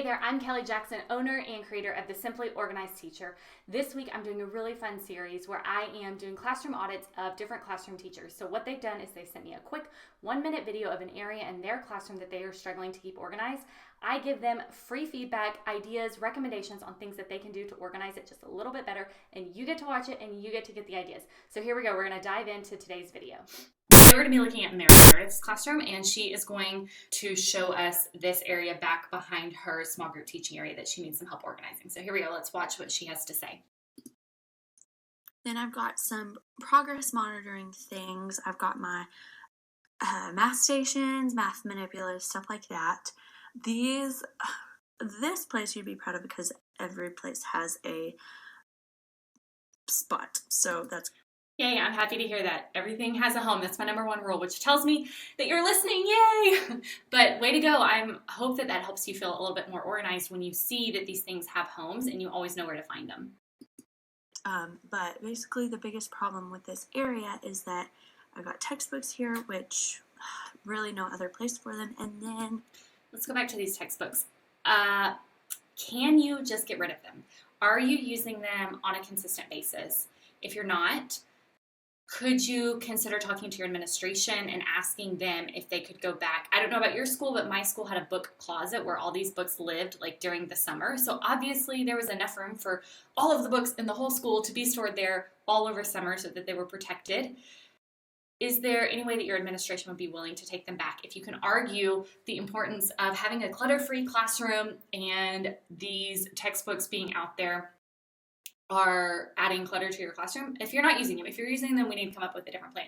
there, I'm Kelly Jackson, owner and creator of the Simply Organized Teacher. This week I'm doing a really fun series where I am doing classroom audits of different classroom teachers. So what they've done is they sent me a quick 1-minute video of an area in their classroom that they are struggling to keep organized. I give them free feedback, ideas, recommendations on things that they can do to organize it just a little bit better, and you get to watch it and you get to get the ideas. So here we go, we're going to dive into today's video. We're going to be looking at Meredith's classroom, and she is going to show us this area back behind her small group teaching area that she needs some help organizing. So here we go. Let's watch what she has to say. Then I've got some progress monitoring things. I've got my math stations, math manipulatives, stuff like that. This place you'd be proud of because every place has a spot. So that's Yay, I'm happy to hear that. Everything has a home. That's my number one rule, which tells me that you're listening. Yay! But way to go. I hope that helps you feel a little bit more organized when you see that these things have homes and you always know where to find them. But basically the biggest problem with this area is that I've got textbooks here, which really no other place for them. And then let's go back to these textbooks. Can you just get rid of them? Are you using them on a consistent basis? If you're not, could you consider talking to your administration and asking them if they could go back? I don't know about your school, but my school had a book closet where all these books lived like during the summer. So obviously there was enough room for all of the books in the whole school to be stored there all over summer so that they were protected. Is there any way that your administration would be willing to take them back? If you can argue the importance of having a clutter-free classroom and these textbooks being out there are adding clutter to your classroom. If you're not using them, if you're using them, we need to come up with a different plan.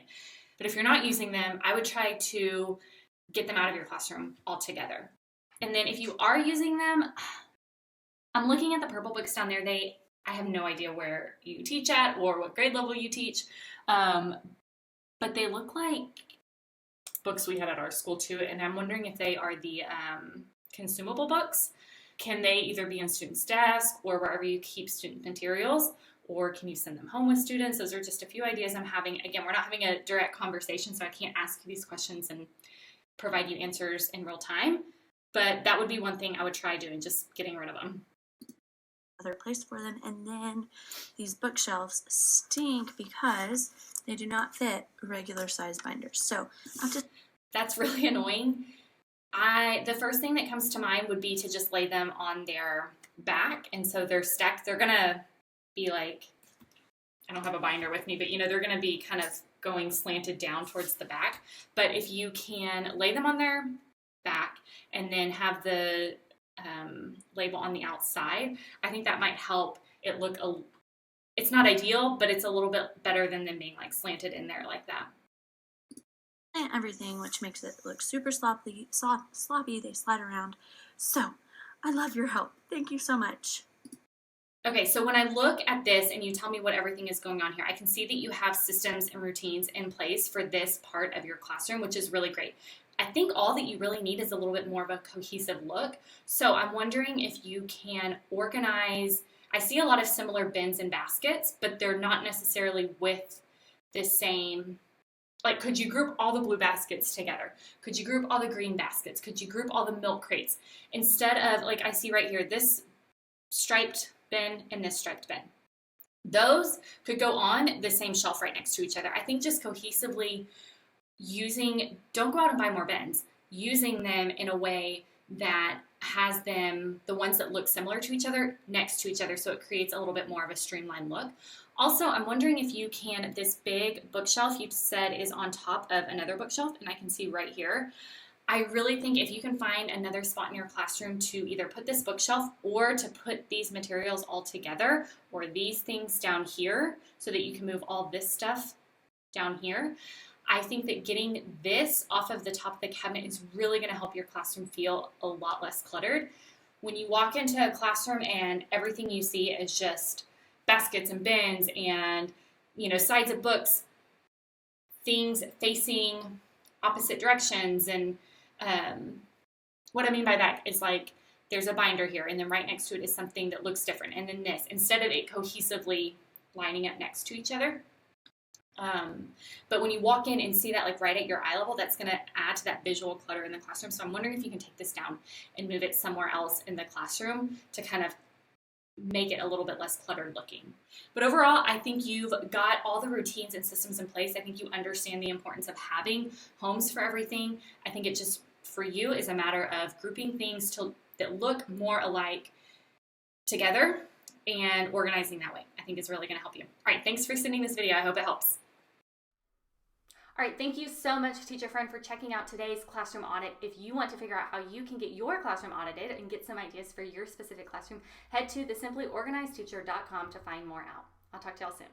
But if you're not using them, I would try to get them out of your classroom altogether. And then if you are using them, I'm looking at the purple books down there. I have no idea where you teach at or what grade level you teach, but they look like books we had at our school too. And I'm wondering if they are the consumable books. Can they either be on students' desk or wherever you keep student materials, or can you send them home with students? Those are just a few ideas I'm having. Again, we're not having a direct conversation, so I can't ask you these questions and provide you answers in real time, but that would be one thing I would try doing, just getting rid of them. Other place for them. And then these bookshelves stink because they do not fit regular size binders. So that's really annoying. The first thing that comes to mind would be to just lay them on their back, and so they're stacked. They're gonna be like, I don't have a binder with me, but they're gonna be kind of going slanted down towards the back. But if you can lay them on their back and then have the label on the outside, I think that might help it look it's not ideal, but it's a little bit better than them being like slanted in there like that. And everything, which makes it look super sloppy. They slide around. So I love your help. Thank you so much. Okay, so when I look at this and you tell me what everything is going on here, I can see that you have systems and routines in place for this part of your classroom, which is really great. I think all that you really need is a little bit more of a cohesive look. So I'm wondering if you can organize. I see a lot of similar bins and baskets, but they're not necessarily with the same. Like, could you group all the blue baskets together? Could you group all the green baskets? Could you group all the milk crates? Instead of, like I see right here, this striped bin and this striped bin. Those could go on the same shelf right next to each other. I think just cohesively don't go out and buy more bins, using them in a way that has them, the ones that look similar to each other, next to each other, so it creates a little bit more of a streamlined look. Also, I'm wondering if you can, this big bookshelf you said is on top of another bookshelf, and I can see right here. I really think if you can find another spot in your classroom to either put this bookshelf or to put these materials all together, or these things down here so that you can move all this stuff down here, I think that getting this off of the top of the cabinet is really going to help your classroom feel a lot less cluttered. When you walk into a classroom and everything you see is just baskets and bins and, sides of books, things facing opposite directions. And what I mean by that is like, there's a binder here, and then right next to it is something that looks different. And then this, instead of it cohesively lining up next to each other, But when you walk in and see that like right at your eye level, that's going to add to that visual clutter in the classroom. So I'm wondering if you can take this down and move it somewhere else in the classroom to kind of make it a little bit less cluttered looking. But overall, I think you've got all the routines and systems in place. I think you understand the importance of having homes for everything. I think it just, for you, is a matter of grouping things that look more alike together and organizing that way. I think is really going to help you. All right, thanks for sending this video. I hope it helps. All right, thank you so much, teacher friend, for checking out today's classroom audit. If you want to figure out how you can get your classroom audited and get some ideas for your specific classroom, head to thesiemplyorganizedteacher.com to find more out. I'll talk to y'all soon.